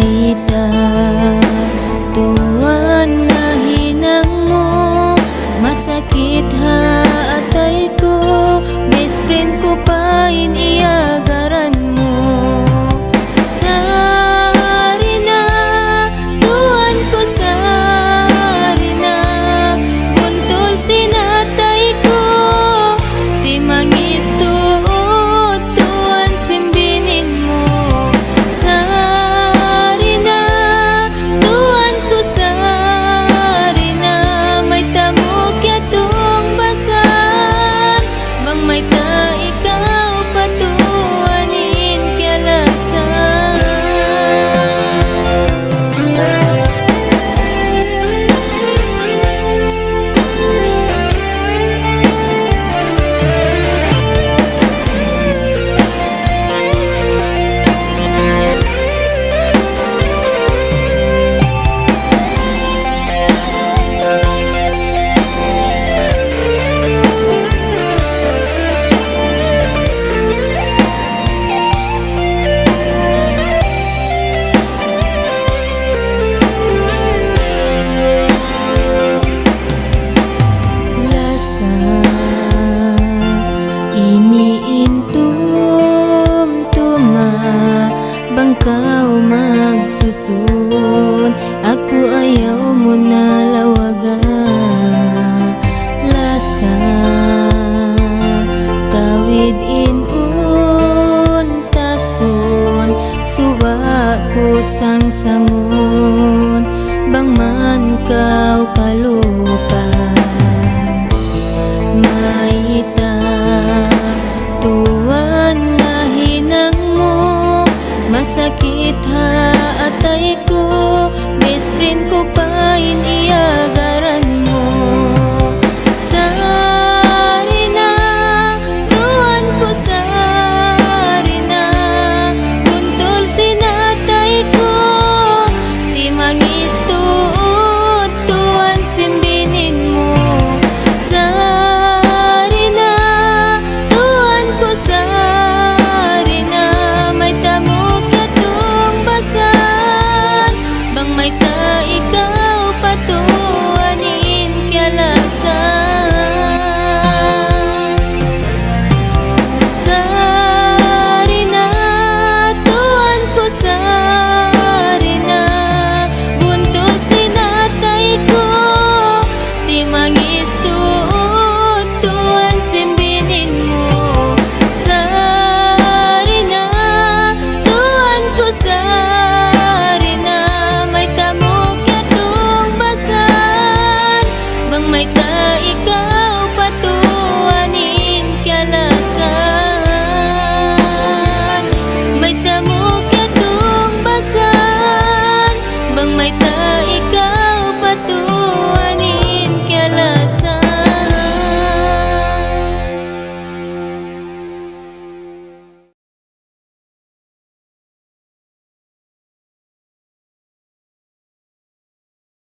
maita tuwan na hinang mo, masakit ha atay ko, best friend ko pa iniagaran mo. Sari na tuwan ko, sari na buntol sinatay ko, di mangis tuot tuwan simbinin mo. Sari na tuwan ko, sari na may tamok yatong basan, bang may ta ikaw patuanin kyalasan. Iniintum-tuma bangkaw magsusun, ako ayaw mo na lawagan. Lasa tawid inon tason, suwa ko sang-sangon, bang man kaw kalupan. Maita tuwan na hinang mo, masakit ha atay ko, best friend ko pa iniyaga